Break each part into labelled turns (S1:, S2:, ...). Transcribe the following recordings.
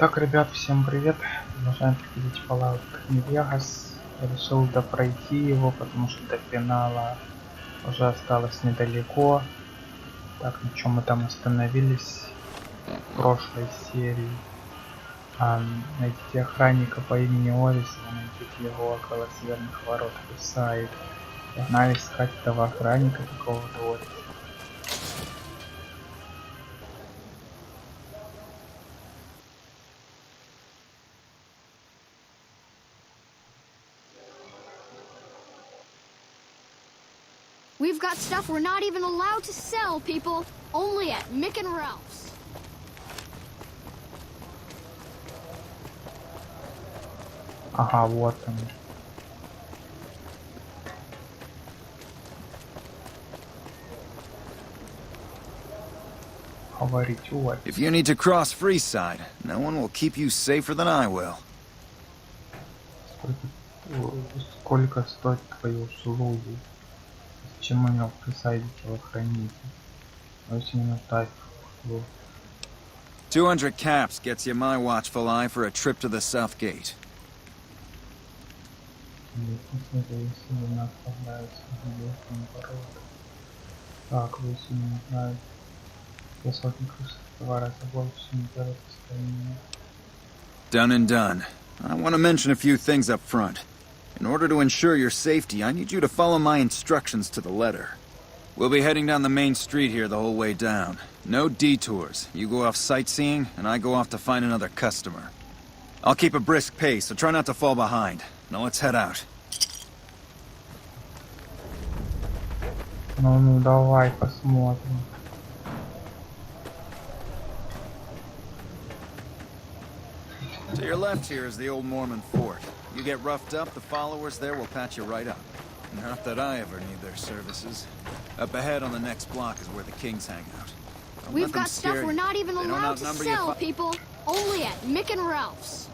S1: Так, ребят, всем привет. Продолжаем проходить Fallout New Vegas. Решил допройти его, потому что до финала уже осталось недалеко. Так, на чем мы там остановились в прошлой серии? Найдите охранника по имени Ориса, найдите его около северных ворот Хусайд. Погнали искать этого охранника какого-то Ориса.
S2: We've got stuff we're not even allowed to sell, people. Only at Mick and Ralph's.
S1: Ага, вот он. Говорить, вот.
S3: If you need to cross Freeside, no one will keep you safer than I will.
S1: Сколько стоят твои услуги? Зачем у него присадить телохранитель? Если не так.
S3: 200 caps gets you my watchful eye for a trip to the South Gate.
S1: Так, вы не знаете. Я сотни крышек товара забыл, что не делать остальные.
S3: Done and done. I want to mention a few things up front. In order to ensure your safety, I need you to follow my instructions to the letter. We'll be heading down the main street here the whole way down. No detours. You go off sightseeing, and I go off to find another customer. I'll keep a brisk pace, so try not to fall behind. Now let's head out.
S1: Ну, давай посмотрим.
S3: To your left here is the old Mormon fort. You get roughed up, the followers there will patch you right up. Not that I ever need their services. Up ahead on the next block is where the kings hang out. Don't
S2: We've
S3: let them
S2: got stuff
S3: scare
S2: we're
S3: you.
S2: not even
S3: They don't
S2: allowed to
S3: outnumber you
S2: sell, people. Only at Mick and Ralph's.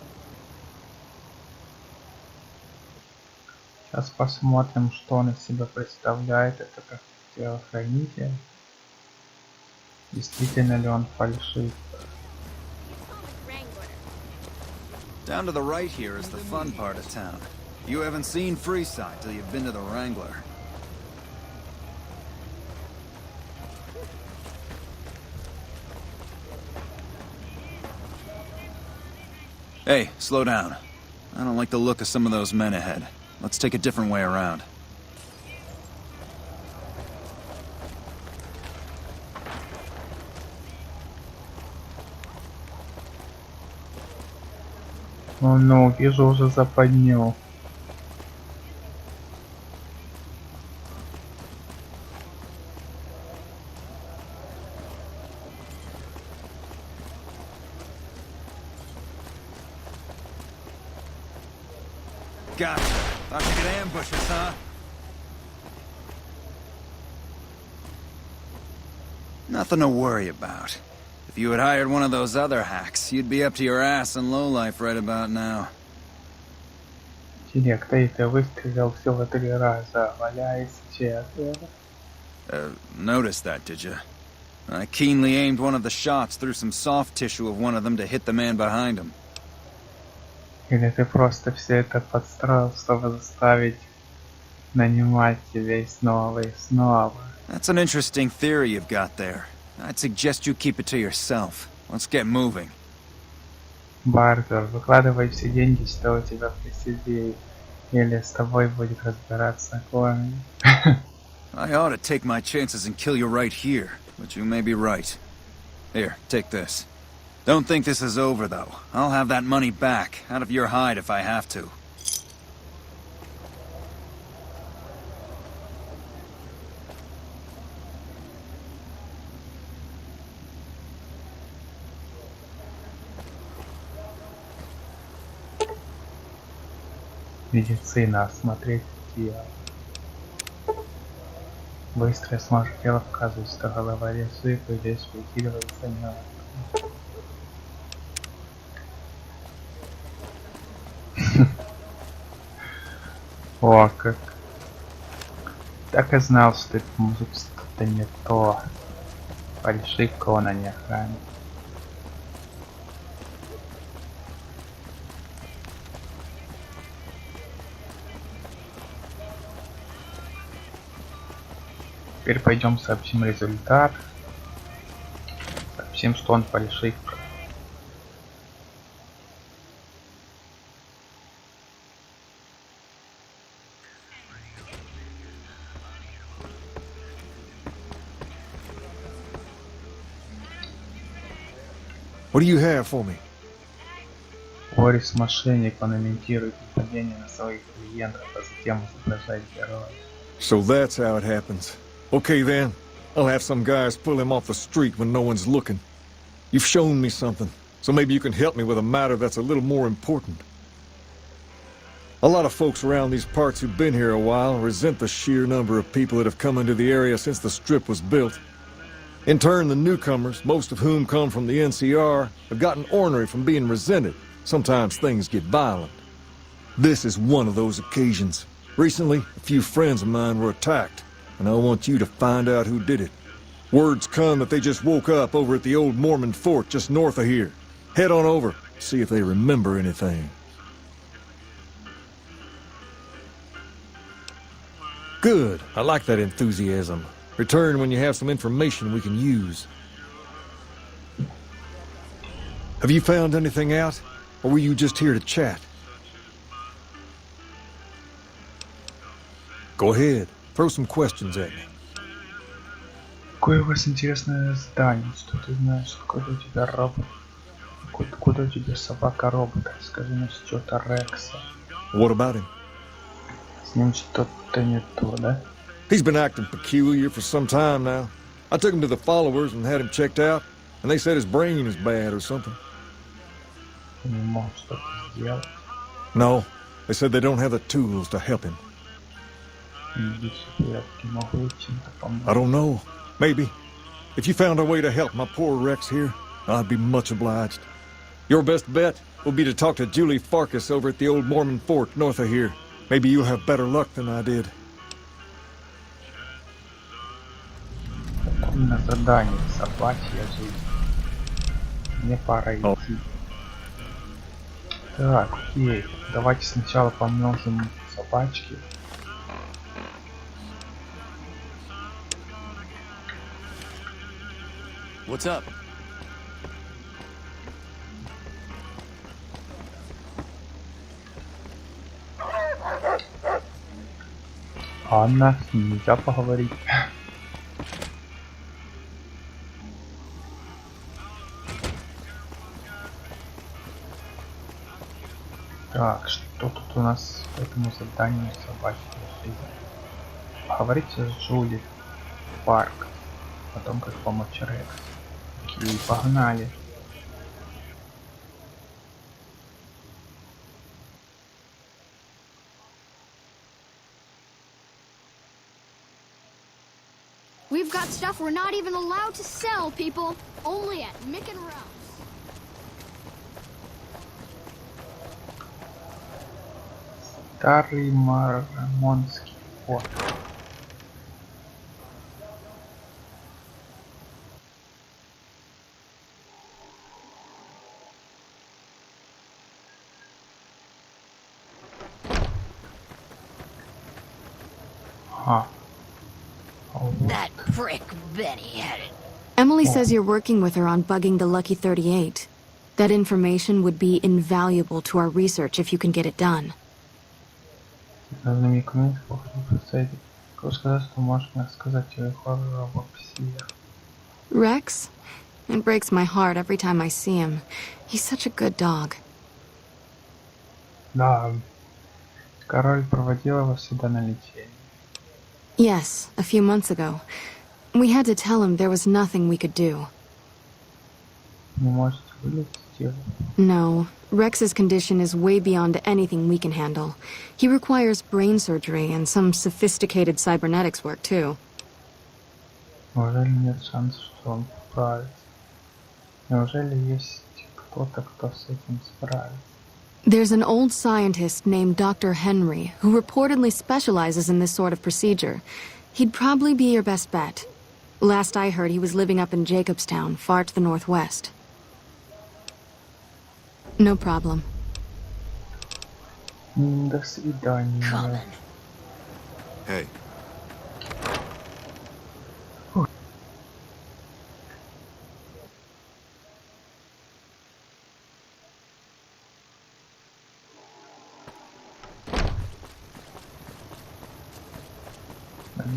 S1: Сейчас посмотрим, что он из себя представляет. Это как телохранитель. Действительно ли он фальшив?
S3: Down to the right here is the fun part of town. You haven't seen Freeside till you've been to the Wrangler. Hey, slow down. I don't like the look of some of those men ahead. Let's take a different way around.
S1: Ну, вижу уже западню.
S3: Gotcha. Thought you could ambush us, huh? Nothing to worry about. If you had hired one of those other hacks, you'd be up to your ass in lowlife right about now.
S1: Директор, ты выстрелил всего 3 раза, валяясь четверо.
S3: Noticed that, did you? I keenly aimed one of the shots through some soft tissue of one of them to hit the man behind him.
S1: Или ты просто все это подстроил, чтобы заставить нанимать тебя и снова и снова?
S3: That's an interesting theory you've got there. I'd suggest you keep it to yourself. Let's get moving.
S1: Бартер, выкладывай все деньги, что у тебя при себе, или с тобой будет разбираться Коми.
S3: I ought to take my chances and kill you right here, but you may be right. Here, take this. Don't think this is over, though. I'll have that money back, out of your hide if I have to.
S1: Медицина, осмотреть тело. Быстрый осмотр тела показывает, что голова лежит, и здесь выкидывается мёртвый. О, как. Так и знал, что это может что-то не то. Фальшивка, он, а не охранник. Теперь пойдем сообщим результат. Сообщим, что он фальшивка.
S4: What do you have for me?
S1: Борис мошенник комментирует нападение на своих клиентов, а затем изображает героя.
S4: So that's how it happens. Okay then, I'll have some guys pull him off the street when no one's looking. You've shown me something, so maybe you can help me with a matter that's a little more important. A lot of folks around these parts who've been here a while resent the sheer number of people that have come into the area since the strip was built. In turn, the newcomers, most of whom come from the NCR, have gotten ornery from being resented. Sometimes things get violent. This is one of those occasions. Recently, a few friends of mine were attacked, and I want you to find out who did it. Word's come that they just woke up over at the old Mormon fort just north of here. Head on over, see if they remember anything. Good. I like that enthusiasm. Return when you have some information we can use. Have you found anything out? Or were you just here to chat? Go ahead. Throw some questions at me.
S1: Какое у вас интересное здание? Что ты знаешь? Откуда у тебя робот? Откуда у тебя собака-робот? Скажи насчет Рекса.
S4: What about him?
S1: С ним что-то не то, да?
S4: He's been acting peculiar for some time now. I took him to the followers and had him checked out, and they said his brain is bad or something.
S1: Ты не мог что-то сделать.
S4: No, they said they don't have the tools to help him.
S1: Иди сюда, я не могу чем-то помочь.
S4: I don't know. Maybe. If you found a way to help my poor Rex here, I'd be much obliged. Your best bet will be to talk to Julie Farkas over at the old Mormon fort north of here. Maybe you'll have better luck than I did.
S1: На задании собачья жизнь. Мне пора идти. Так, окей. Давайте сначала помножим собачки.
S3: What's up?
S1: Анна, нельзя поговорить. Так, что тут у нас по этому заданию собачьей жизни? Поговорите с Джули Парк о том, как помочь Рексу. Окей, погнали.
S2: We've got stuff we're not even allowed to sell, people. Only at Mick and Ralph's.
S1: Старый Мормонский форт. Ага.
S5: That prick Benny had it.
S6: Emily says you're working with her on bugging the Lucky 38. That information would be invaluable to our research if you can get it done.
S1: Намекнуть, сказать, что можно сказать Игрового псия.
S6: Rex? It breaks my heart every time I see him. He's such a good dog.
S1: Да. Король проводил его сюда на лечение.
S6: Yes, a few months ago. We had to tell him there was nothing we could do.
S1: Не можете вылечить его.
S6: No, Rex's condition is way beyond anything we can handle. He requires brain surgery and some sophisticated cybernetics work too.
S1: Неужели нет шансов, что он справится? Неужели есть кто-то, кто с этим справится?
S6: There's an old scientist named Dr. Henry who reportedly specializes in this sort of procedure. He'd probably be your best bet. Last I heard, he was living up in Jacobstown, far to the northwest. No problem.
S1: До свидания.
S3: Hey.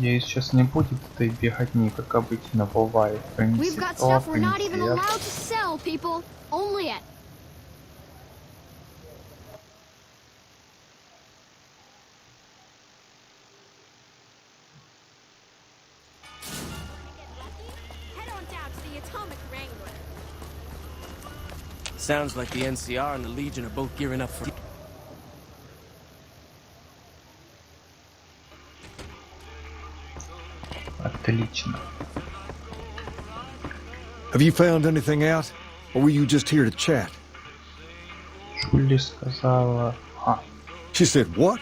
S1: Надеюсь, сейчас не будет этой беготни, как обычно бывает.
S2: We've
S1: Принеси
S2: got
S1: то,
S2: stuff we're not
S1: принеси
S2: even
S1: это.
S2: allowed to sell, people. Only at
S7: Sounds like the NCR and the Legion are both gearing up for...
S1: Отлично.
S4: Have you found anything out? Or were you just here to chat?
S1: Шулли сказала...
S4: She said, what?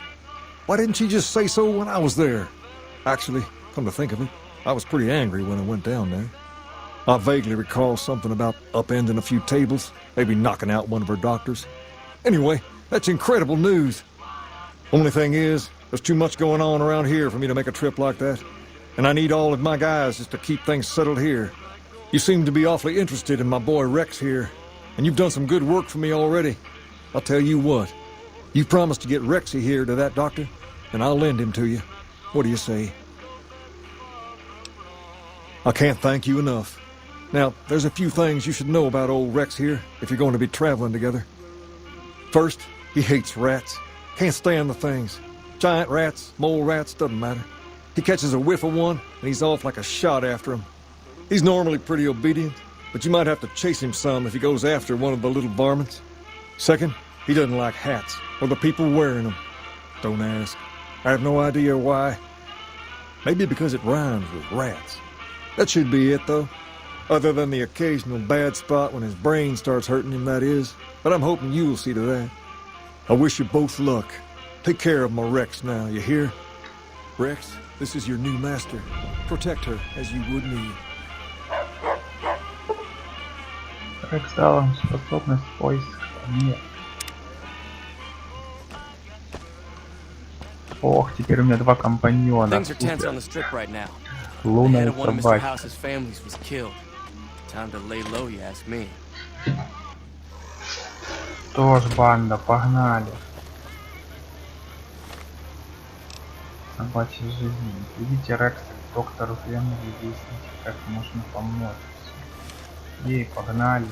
S4: Why didn't she just say so when I was there? Actually, come to think of it, I was pretty angry when I went down there. I vaguely recall something about upending a few tables, maybe knocking out one of her doctors. Anyway, that's incredible news. Only thing is, there's too much going on around here for me to make a trip like that. And I need all of my guys just to keep things settled here. You seem to be awfully interested in my boy Rex here, and you've done some good work for me already. I'll tell you what, you promised to get Rexy here to that doctor, and I'll lend him to you. What do you say? I can't thank you enough. Now, there's a few things you should know about old Rex here if you're going to be traveling together. First, he hates rats. Can't stand the things. Giant rats, mole rats, doesn't matter. He catches a whiff of one, and he's off like a shot after him. He's normally pretty obedient, but you might have to chase him some if he goes after one of the little varmints. Second, he doesn't like hats, or the people wearing them. Don't ask. I have no idea why. Maybe because it rhymes with rats. That should be it, though. Other than the occasional bad spot when his brain starts hurting him, that is. But I'm hoping you'll see to that. I wish you both luck. Take care of my Rex now, you hear? Rex, this is your new master. Protect her as you would me.
S1: Рекс дал вам способность поиска. Нет. Ох, теперь у меня два компаньона.
S7: Things are tense on the strip right now. The
S1: Луна
S7: head
S1: и
S7: of one of Mr.
S1: собаки.
S7: House's families was killed. Time to lay low, you ask me.
S1: Тоже банда, погнали. Собачья жизнь. Видите Рекса к доктору Фену и выясните, как можно помочь. Ей, погнали.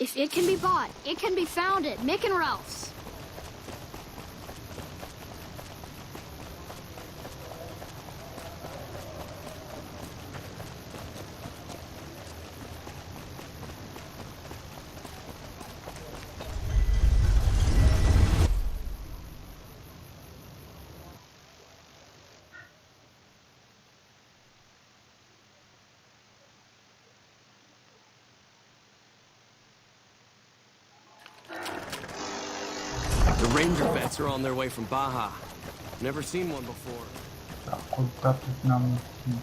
S2: if it can be bought, it can be found at Mick and Ralph's.
S7: The Ranger vets are on their way from Baja. Never seen one before.
S1: Так, куда тут нам идти?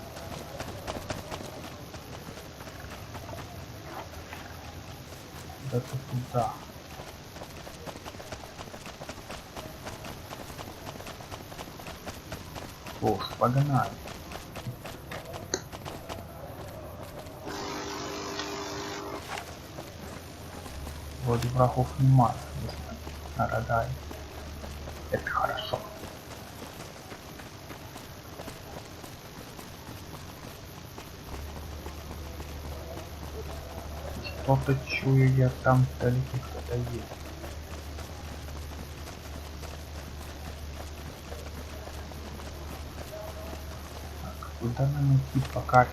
S1: Куда-то туда. Ох, погнали. Вроде врагов нема, если на радаре. Это хорошо. Что-то чую я там вдалеке кто-то есть. Так, куда нам идти по карте?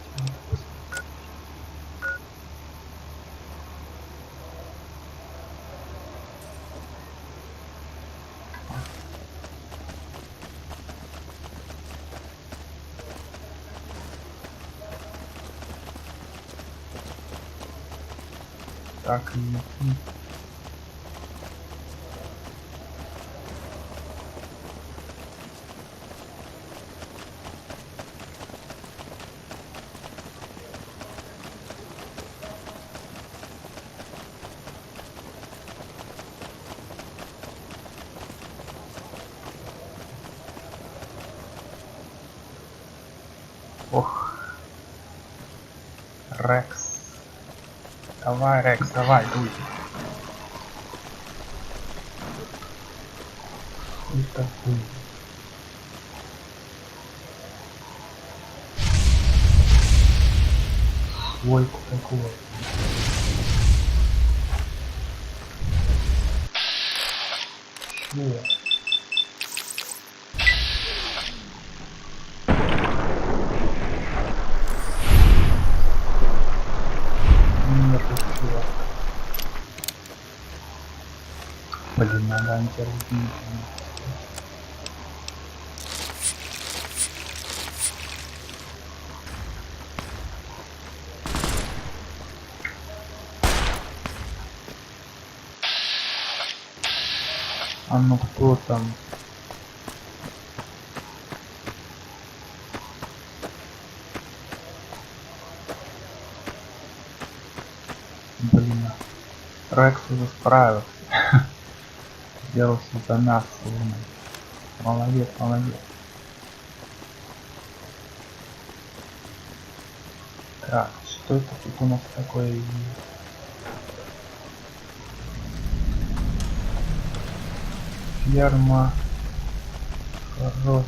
S1: Так и идти. Ох. Рекс. Давай, Рекс, давай, дуй. Это дуй. Свойку такой. Чё? Блин, надо антиаргумент. А ну кто там? Блин, Рекс уже справился. Сделал все за нас, Луна. Молодец, молодец. Так, что это тут у нас такое есть? Ферма. Корович.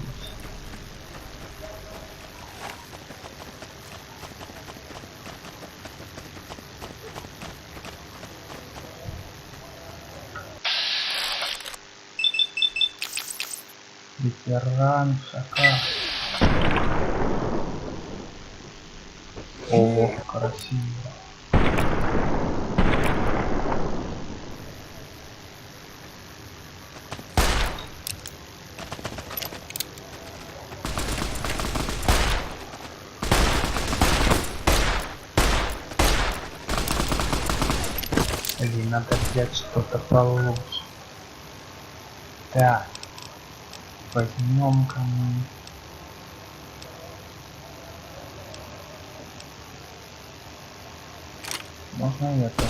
S1: Ветеран, шака. О, красиво. Блин, надо взять что-то получше. Так. Возьмем-ка мы. Можно это.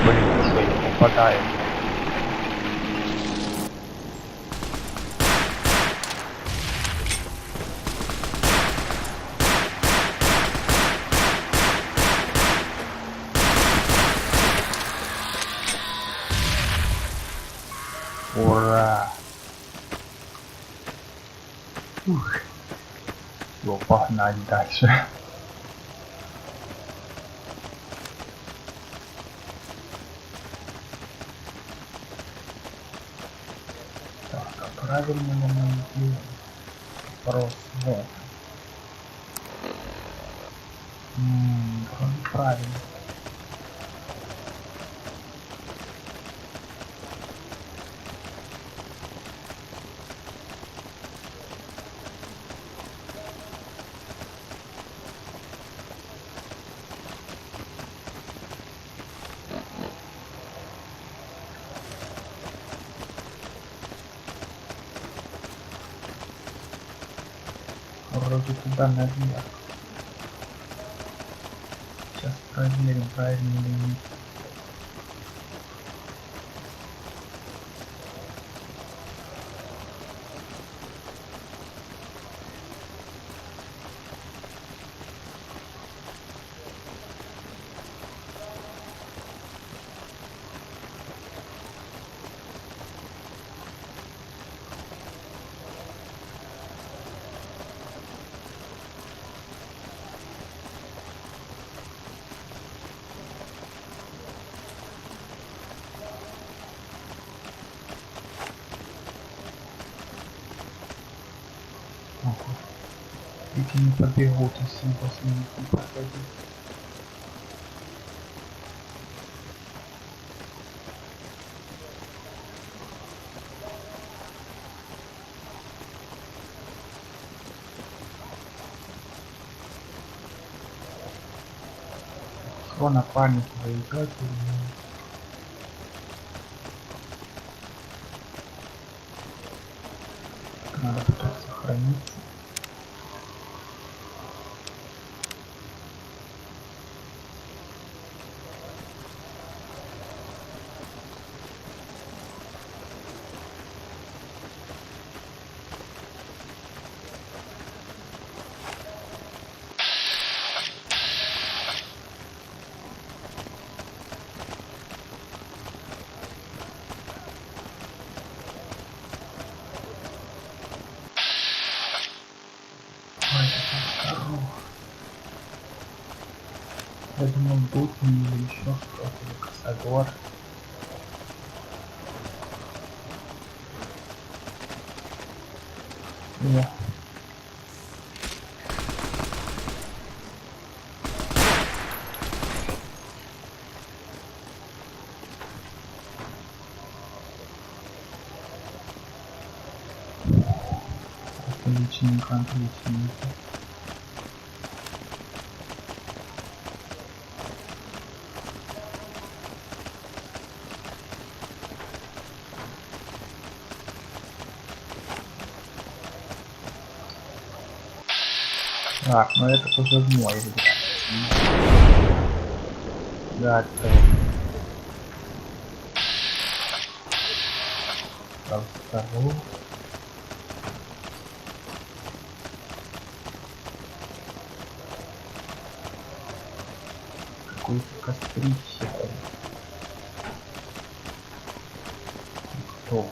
S1: Блин, что не попадает. Ура! Ух. Его погнали дальше. Так, а правильно ли мы делаем? Вопрос вот. Вроде правильно. Вроде туда наверх. Сейчас проверим, правильно или нет. Эти не побегут, если после них не проходить. Что на панике выиграть или нет? Надо пытаться сохраниться. Я думал, будни или еще что-то, или косогор. Нет. Отличненько, отличненько. Так, ну это уже мой, ребят. Да, это... Расскажу. Какое-то кострище. Кто?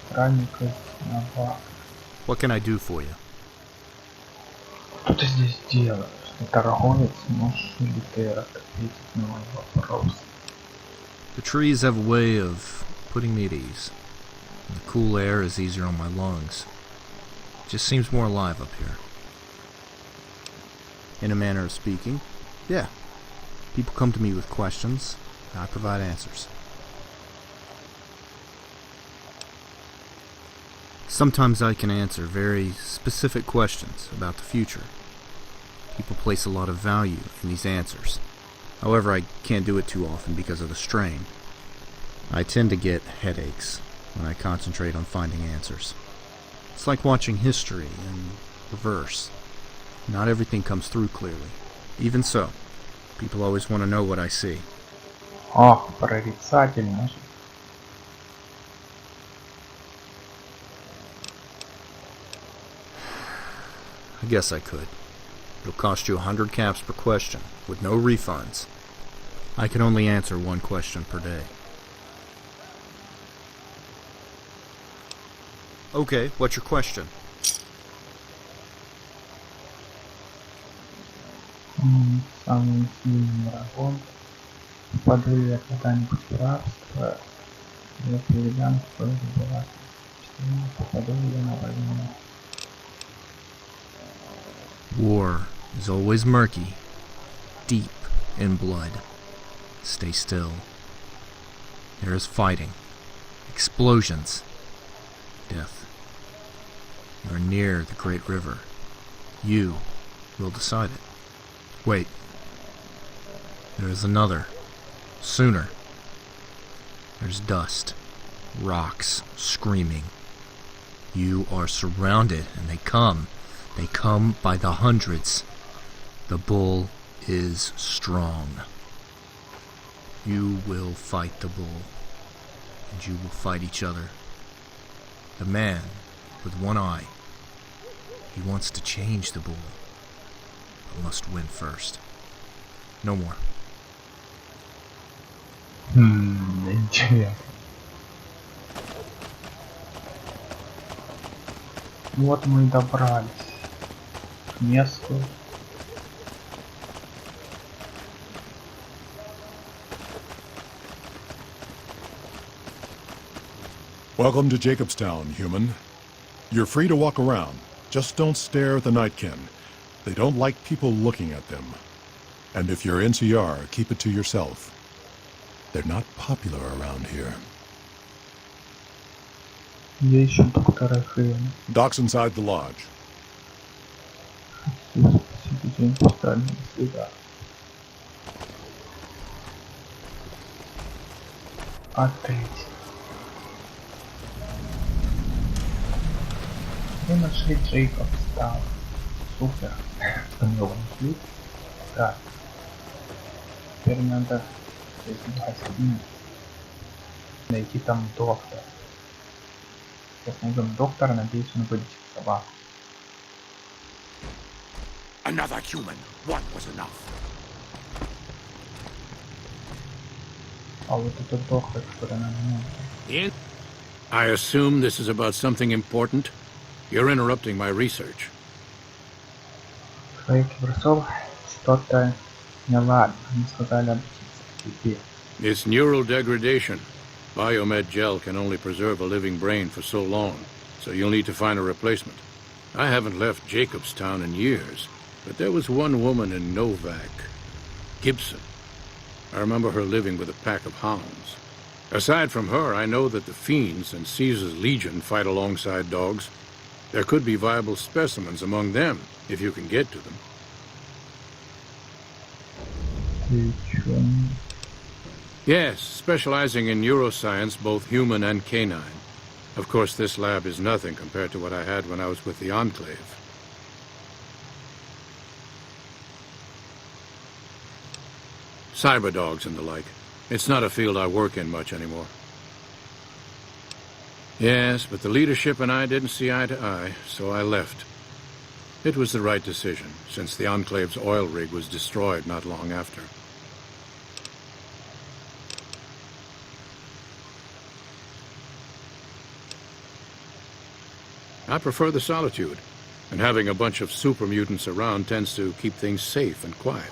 S1: Странника на.
S8: What can I do for you?
S1: Что ты здесь делаешь? Ты торговец, можешь ли ты ответить на мой вопрос?
S8: The trees have a way of putting me at ease. And the cool air is easier on my lungs. It just seems more alive up here. In a manner of speaking, yeah. People come to me with questions, and I provide answers. Sometimes I can answer very specific questions about the future. People place a lot of value in these answers. However, I can't do it too often because of the strain. I tend to get headaches when I concentrate on finding answers. It's like watching history in reverse. Not everything comes through clearly. Even so, people always want to know what I see.
S1: Ох, прорицательно же.
S8: I guess I could. It'll cost you 100 caps per question, with no refunds. I can only answer one question per day. Okay, what's your question?
S1: Самым сильным врагом. Попаду ли я когда-нибудь в рабство? Я передам свою рыбалку. Попаду ли я на войну?
S8: War is always murky, deep in blood. Stay still. There is fighting, explosions, death. You are near the great river. You will decide it. Wait. There is another. Sooner. There's dust, rocks, screaming. You are surrounded, and they come. They come by the hundreds. The bull is strong. You will fight the bull, and you will fight each other. The man with one eye, he wants to change the bull, but must win first. No more.
S1: Интересно. Вот мы и добрались к месту.
S9: Welcome to Jacobstown, human. You're free to walk around. Just don't stare at the Nightkin. They don't like people looking at them. And if you're NCR, keep it to yourself. They're not popular around here.
S1: Я ищу доктора Хэна.
S9: Doc's inside the lodge.
S1: День поставлен. Сюда. Открыть. Мы нашли Джейкобстаун. Супер. Что мы его нашли? Так. Теперь надо найти там доктора. Сейчас найдем доктора, надеюсь, он вылечит собаку.
S10: Another human. One was enough.
S1: А вот этот доктор, который нам нужен.
S10: I assume this is about something important. You're interrupting my research.
S1: Своих бросов что-то Не ладно, они сказали об тебе.
S10: It's neural degradation. Biomed gel can only preserve a living brain for so long, so you'll need to find a replacement. I haven't left Jacobstown in years, but there was one woman in Novak, Gibson. I remember her living with a pack of hounds. Aside from her, I know that the Fiends and Caesar's Legion fight alongside dogs. There could be viable specimens among them, if you can get to them. Yes, specializing in neuroscience, both human and canine. Of course, this lab is nothing compared to what I had when I was with the Enclave. Cyberdogs and the like. It's not a field I work in much anymore. Yes, but the leadership and I didn't see eye to eye, so I left. It was the right decision, since the Enclave's oil rig was destroyed not long after. I prefer the solitude, and having a bunch of super mutants around tends to keep things safe and quiet.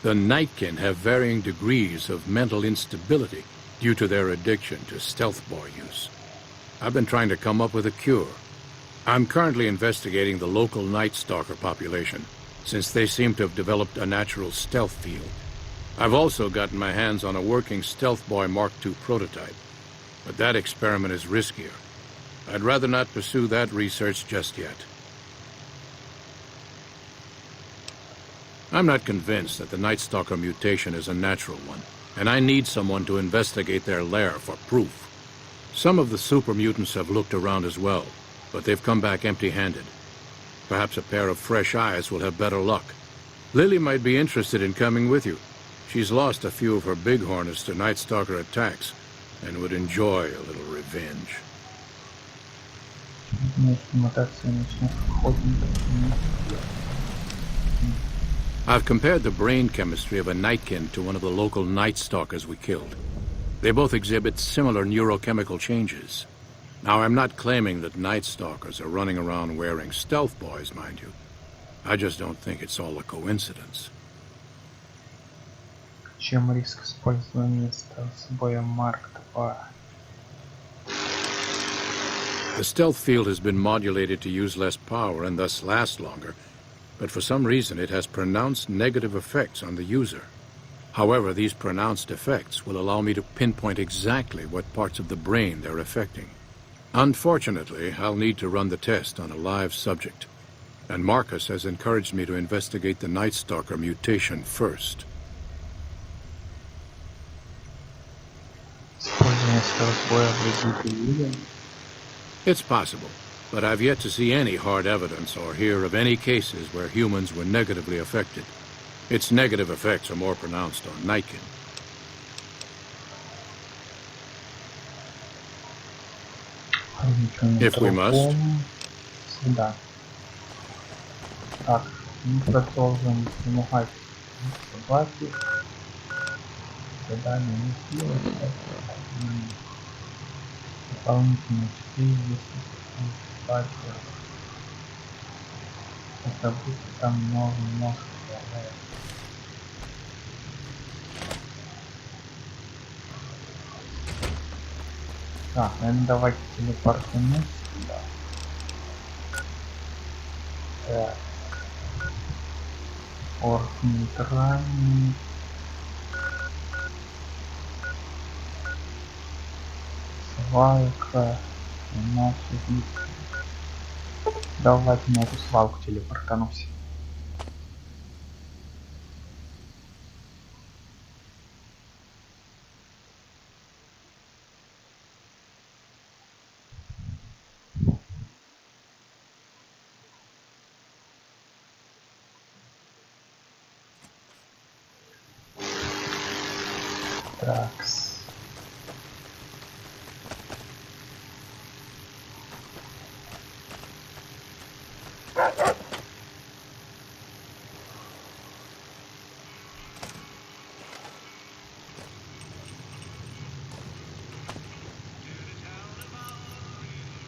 S10: The Nightkin have varying degrees of mental instability due to their addiction to stealth boy use. I've been trying to come up with a cure. I'm currently investigating the local Night Stalker population, since they seem to have developed a natural stealth field. I've also gotten my hands on a working Stealth Boy Mark II prototype, but that experiment is riskier. I'd rather not pursue that research just yet. I'm not convinced that the Night Stalker mutation is a natural one, and I need someone to investigate their lair for proof. Some of the super mutants have looked around as well, but they've come back empty-handed. Perhaps a pair of fresh eyes will have better luck. Lily might be interested in coming with you. She's lost a few of her bighorners to Night Stalker attacks, and would enjoy a little revenge. I've compared the brain chemistry of a Nightkin to one of the local Night Stalkers we killed. They both exhibit similar neurochemical changes. Now, I'm not claiming that Night Stalkers are running around wearing stealth boys, mind you. I just don't think it's all a coincidence.
S1: Чем риск использования стелс-боя Марк II?
S10: The stealth field has been modulated to use less power and thus last longer, but for some reason it has pronounced negative effects on the user. However, these pronounced effects will allow me to pinpoint exactly what parts of the brain they're affecting. Unfortunately, I'll need to run the test on a live subject, and Marcus has encouraged me to investigate the Night Stalker mutation first. It's possible, but I've yet to see any hard evidence or hear of any cases where humans were negatively affected. Its negative effects are more pronounced on Nightkin. If we must.
S1: Да. Так, мы продолжим помогать собаке. Задание не сделать. Дополнительные 4, если собаке. Это будет там много. Так, наверное, давайте телепортнем сюда. Так. Орг нейтральный. Свалка. Давайте на эту свалку телепортанусь. Такс.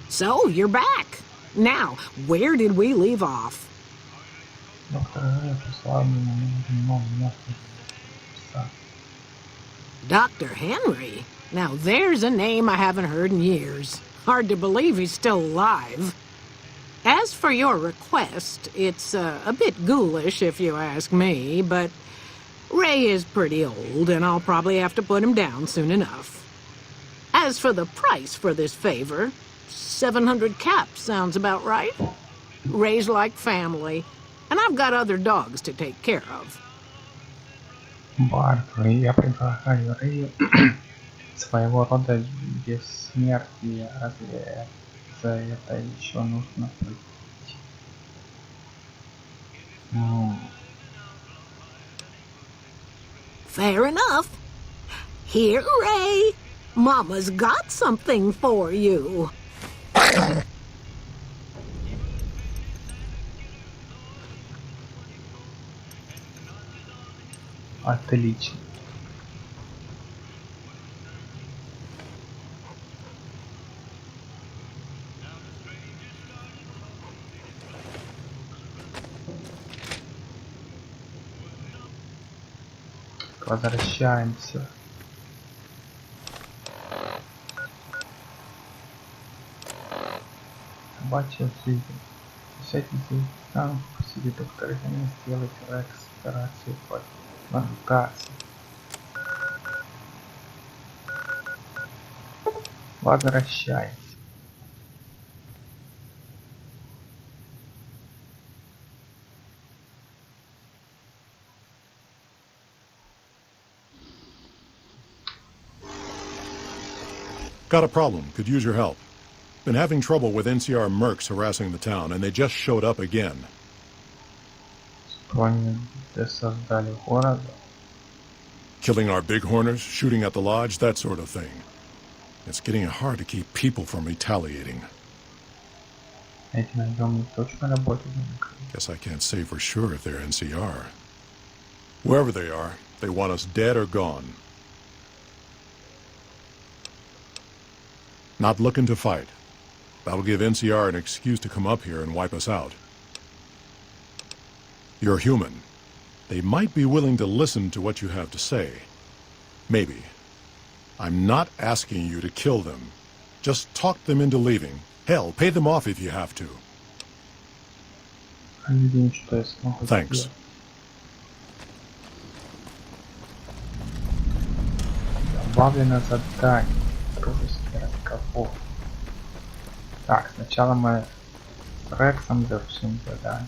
S11: So, you're back. Now, where did we leave off?
S1: Доктор Рэй прислал мне новый место.
S11: Dr. Henry? Now there's a name I haven't heard in years. Hard to believe he's still alive. As for your request, it's a bit ghoulish if you ask me, but Ray is pretty old and I'll probably have to put him down soon enough. As for the price for this favor, 700 caps sounds about right. Ray's like family, and I've got other dogs to take care of.
S1: Барт, я предлагаю Рэю своего рода бессмертие. Разве за это еще нужно платить?
S11: Fair enough. Here, Ray. Mama's got something for you.
S1: Отлично. Возвращаемся. Собачья жизнь. Сядьте здесь, там, посреди доктора Henry, сделайте Рекс операцию по модификации. Возвращаемся.
S9: Got a problem. Could use your help. Been having trouble with NCR mercs harassing the town, and they just showed up again.
S1: Пони создали города.
S9: Killing our bighorners, shooting at the lodge, that sort of thing. It's getting hard to keep people from retaliating.
S1: Эти наемники точно работают.
S9: Guess I can't say for sure if they're NCR. Whoever they are, they want us dead or gone. Not looking to fight. That'll give NCR an excuse to come up here and wipe us out. You're human. They might be willing to listen to what you have to say. Maybe. I'm not asking you to kill them. Just talk them into leaving. Hell, pay them off if you have to. Thanks.
S1: Добавлено задание. Дружеский разговор. Так, сначала мы с Рексом завершим задание.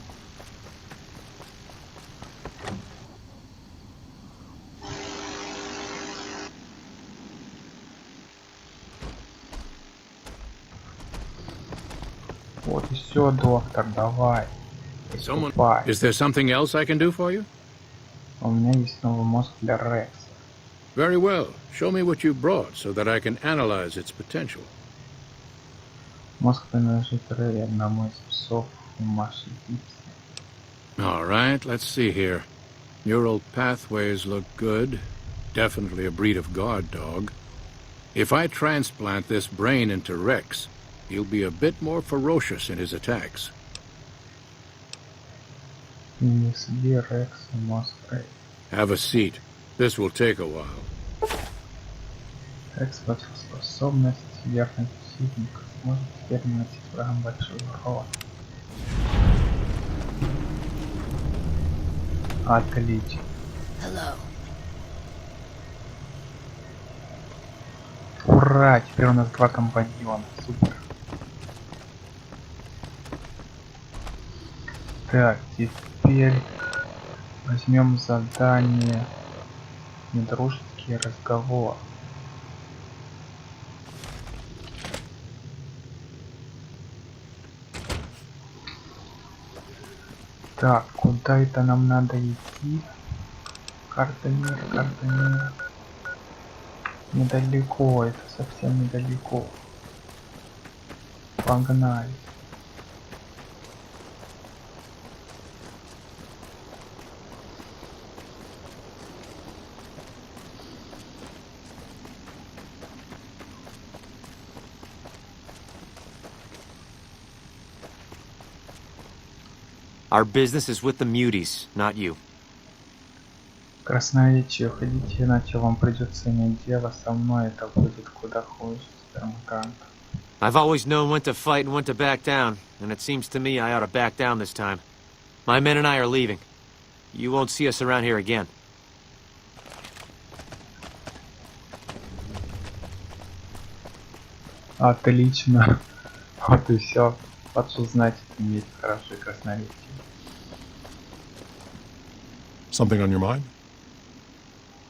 S1: Вот и все, доктор, давай. Приступай.
S10: Is there something else I can do for you?
S1: У меня есть новый мозг для Рекса.
S10: Very well. Show me what you brought so that I can analyze its potential.
S1: Мозг принадлежит Рэю, одному из псов Маши Гибсон.
S10: All right, let's see here. Neural pathways look good. Definitely a breed of guard dog. If I transplant this brain into Rex, he'll be a bit more ferocious in his attacks.
S1: Несли Рекс и мозг Рэя.
S10: Have a seat. This will take a while.
S1: Рекс получил способность верных хищников. Сможет теперь наносить врагам большой урон. Отлично.
S5: Hello.
S1: Ура! Теперь у нас 2 компаньона. Супер. Так, теперь возьмем задание «Недружеский разговор». Так, куда это нам надо идти? Карта мира, карта мира. Недалеко, это совсем недалеко. Погнали.
S12: Our business is with the muties, not you.
S1: Красноречие, уходите, иначе вам придется иметь дело со мной, это будет куда хуже, спермутант.
S12: I've always known when to fight and when to back down, and it seems to me I ought to back down this time. My men and I are leaving. You won't see us around here again.
S1: Отлично. Вот и все. Вот что значит иметь хорошее красноречие.
S9: Something on your mind?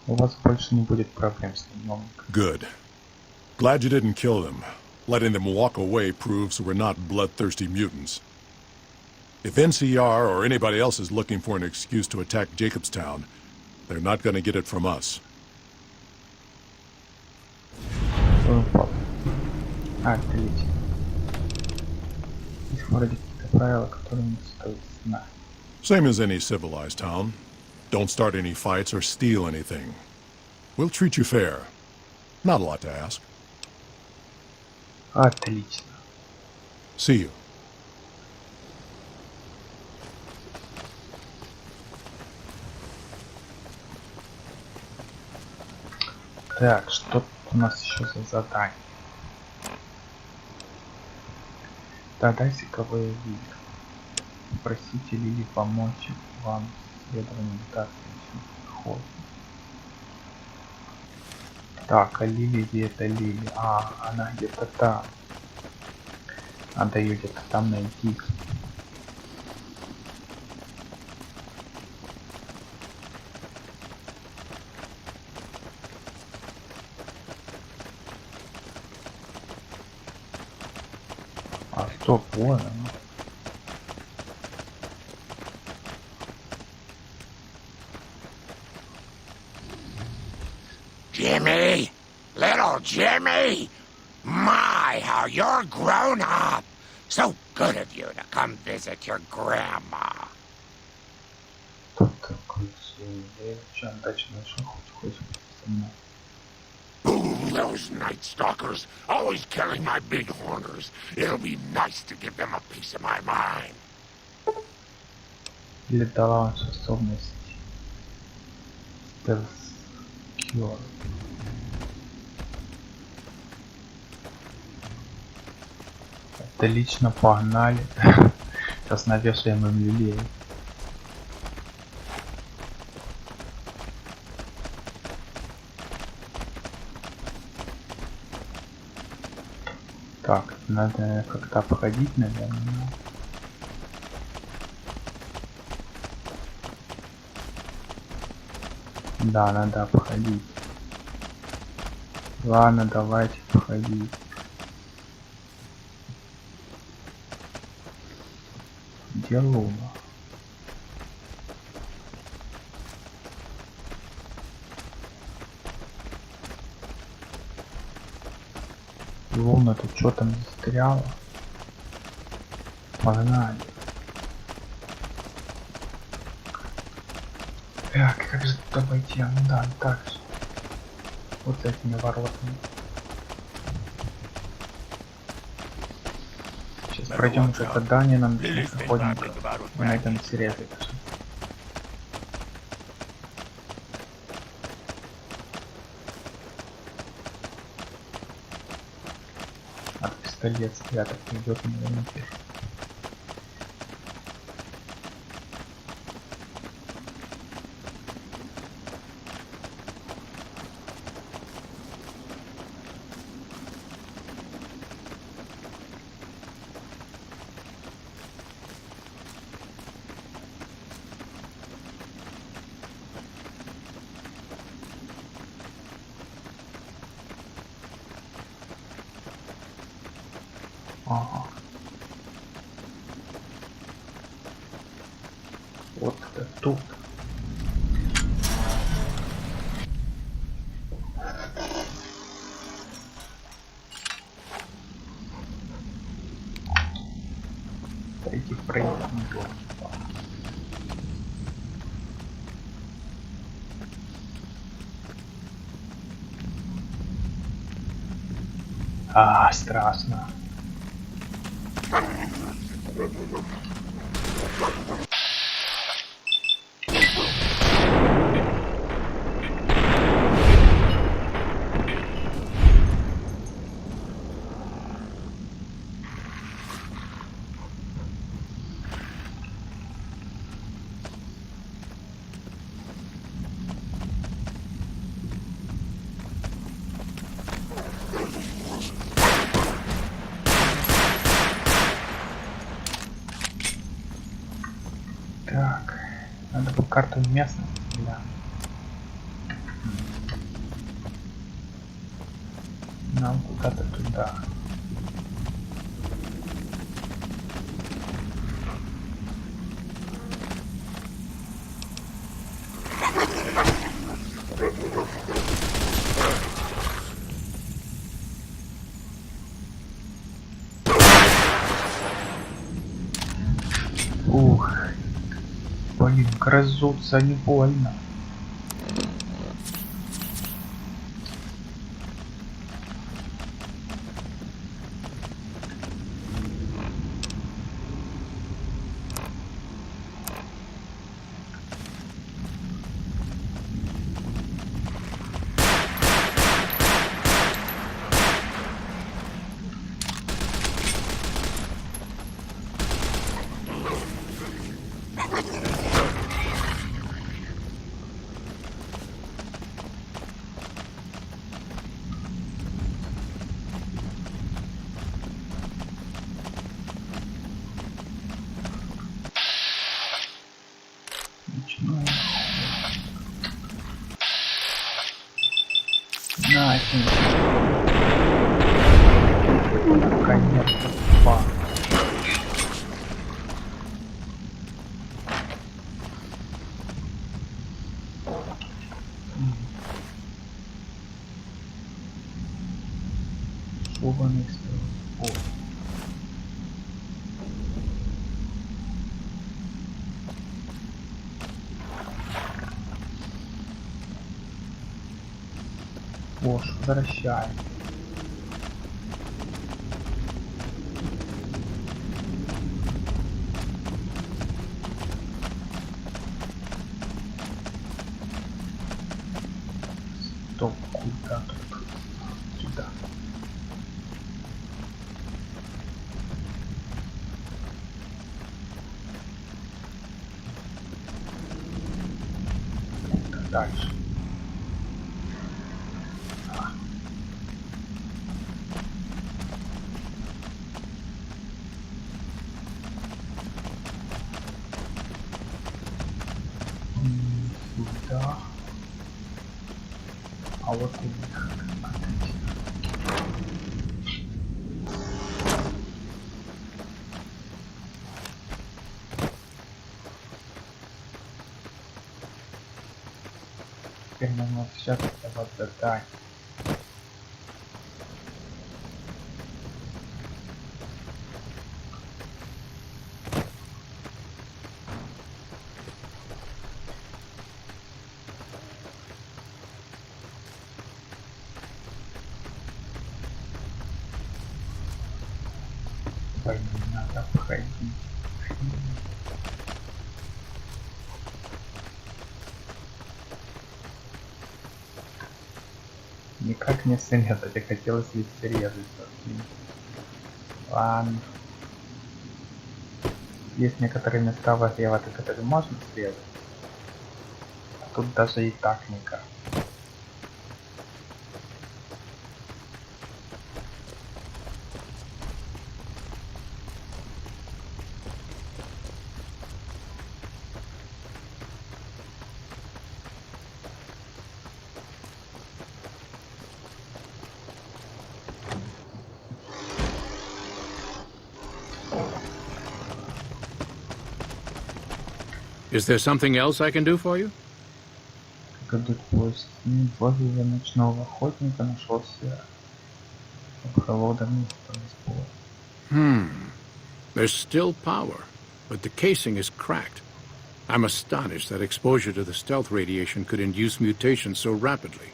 S1: У вас больше не будет проблем с наемником.
S9: Good. Glad you didn't kill them. Letting them walk away proves we're not bloodthirsty mutants. If NCR or anybody else is looking for an excuse to attack Jacobstown, they're not going to get it from us.
S1: Отлично. Есть вроде какие-то правила, которые не стоит знать.
S9: Same as any civilized town. Don't start any fights or steal anything. We'll treat you fair. Not a lot to ask.
S1: Отлично.
S9: See you.
S1: Так, что тут у нас еще за задание? Да, дайте-ка вы видео. Попросите Лили помочь вам с исследованием хода. Так, а Лили где это Лили? А, она где-то там. Надо ее где-то там найти. А стоп, вон она.
S13: Jimmy! Little Jimmy! My, how you're grown up! So good of you to come visit your grandma. Ooh, those night stalkers, always killing my big horners. It'll be nice to give them a piece of my mind.
S1: Или дала вам способность стелс-кьюр. Отлично, погнали. Сейчас навешаем им люлей. Так, надо как-то обходить, наверное. Да, надо обходить. Ладно, давайте обходить. Где Луна? Луна, тут что там застряла? Погнали. Так, как же тут обойти? А, ну да, так же. Вот этими воротами. Сейчас пройдем это задание, нам заходим на этом серии. А пистолет спрятать идет, наверное, пишет. Ага. Вот это тут. Пройти проект не было. А, страшно. карту местности, да. Нам куда-то туда. Ух, блин, грызутся не больно. Наконец-то два. Шубаный стол. О, возвращаем. Стоп, куда тут? Сюда. Это дальше. Сюда. А вот и выход. Теперь нам сейчас вот задать. Надо обходить. Никак не срезать, а хотелось ведь срезать. Ладно. Есть некоторые места в игре, которые можно срезать. А тут даже и так никак.
S10: Is there something else I can do for you?
S1: Году поиск возле ночного охотника нашелся холодный спор.
S10: There's still power, but the casing is cracked. I'm astonished that exposure to the stealth radiation could induce mutations so rapidly.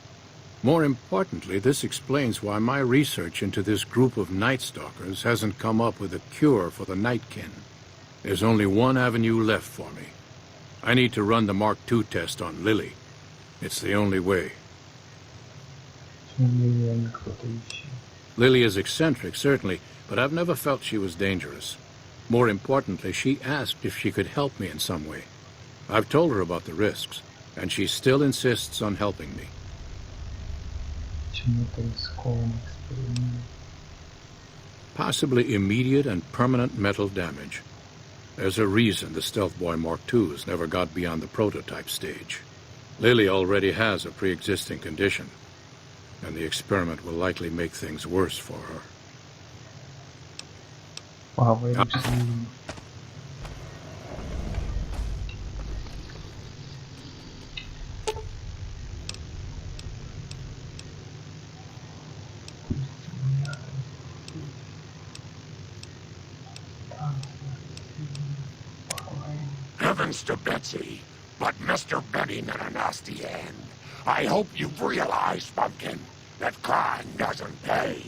S10: More importantly, this explains why my research into this group of Night Stalkers hasn't come up with a cure for the Nightkin. There's only one avenue left for me. I need to run the Mark II test on Lily. It's the only way. Lily is eccentric, certainly, but I've never felt she was dangerous. More importantly, she asked if she could help me in some way. I've told her about the risks, and she still insists on helping me. Possibly immediate and permanent mental damage. There's a reason the Stealth Boy Mark IIs never got beyond the prototype stage. Lily already has a pre-existing condition, and the experiment will likely make things worse for her.
S1: Wow,
S13: Heavens to Betsy, but Mr. Benny met a nasty end. I hope you've realized, Pumpkin, that crime doesn't pay.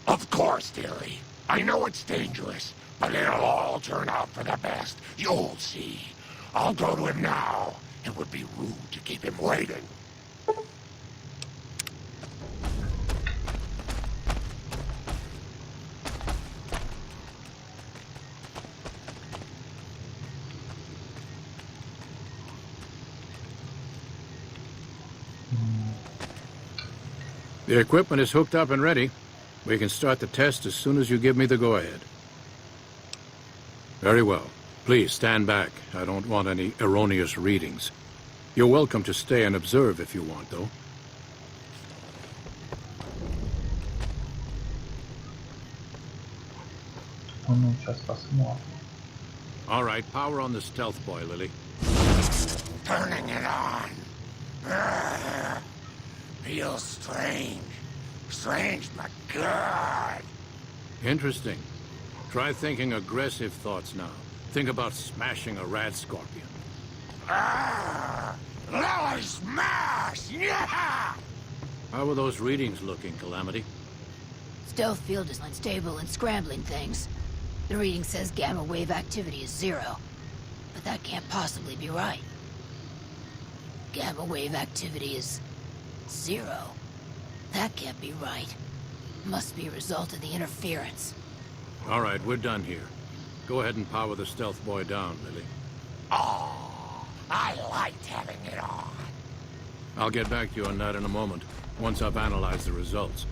S13: Of course, dearie. I know it's dangerous, but it'll all turn out for the best. You'll see. I'll go to him now. It would be rude to keep him waiting.
S10: The equipment is hooked up and ready. We can start the test as soon as you give me the go-ahead. Very well. Please stand back. I don't want any erroneous readings. You're welcome to stay and observe if you want, though. All right, power on the Stealth Boy, Lily.
S13: Turning it on. Feels strange. Strange, but good.
S10: Interesting. Try thinking aggressive thoughts now. Think about smashing a rad scorpion.
S13: Lily smash! Yeah!
S10: How are those readings looking, Calamity?
S5: Stealth field is unstable and scrambling things. The reading says gamma wave activity is 0. But that can't possibly be right. Gamma wave activity is 0. That can't be right. Must be a result of the interference.
S10: All right, we're done here. Go ahead and power the Stealth Boy down, Lily.
S13: Oh, I liked having it on.
S10: I'll get back to you on that in a moment, once I've analyzed the results.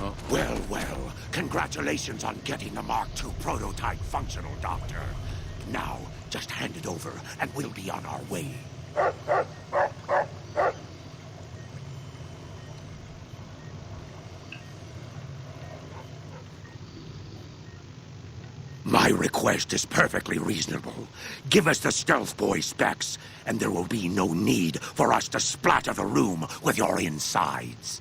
S10: Oh.
S13: Well, well, congratulations on getting the Mark II prototype functional, Doctor. Now, just hand it over, and we'll be on our way. My request is perfectly reasonable. Give us the Stealth Boy specs, and there will be no need for us to splatter the room with your insides.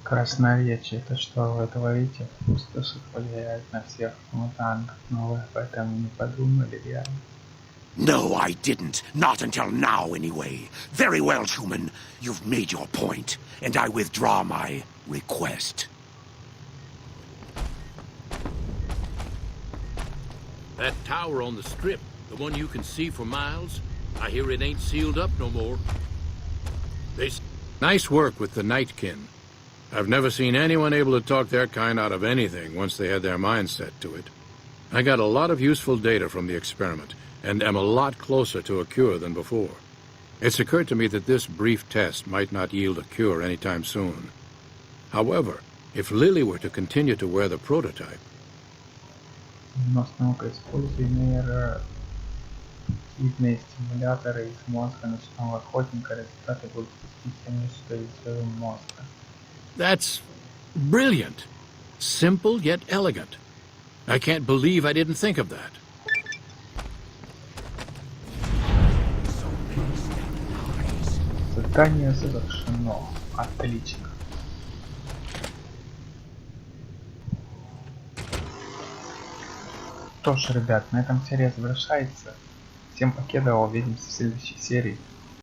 S1: Красноречие, это что, вы это видите? Пустоши влияет на всех мутантов, но вы об этом не подумали, реально?
S13: No, I didn't. Not until now, anyway. Very well, human. You've made your point, and I withdraw my request.
S10: That tower on the strip, the one you can see for miles, I hear it ain't sealed up no more. Nice work with the Nightkin. I've never seen anyone able to talk their kind out of anything once they had their mind set to it. I got a lot of useful data from the experiment, and am a lot closer to a cure than before. It's occurred to me that this brief test might not yield a cure anytime soon. However, if Lily were to continue to wear the prototype,
S1: используя нейротипные стимуляторы из мозга ночного охотника, результаты будут спуститься из своего мозга.
S10: That's brilliant. Simple yet elegant. I can't believe I didn't think of that.
S1: Задание завершено. Отлично. Что ж, ребят, на этом серия завершается. Всем покедова, увидимся в следующей серии.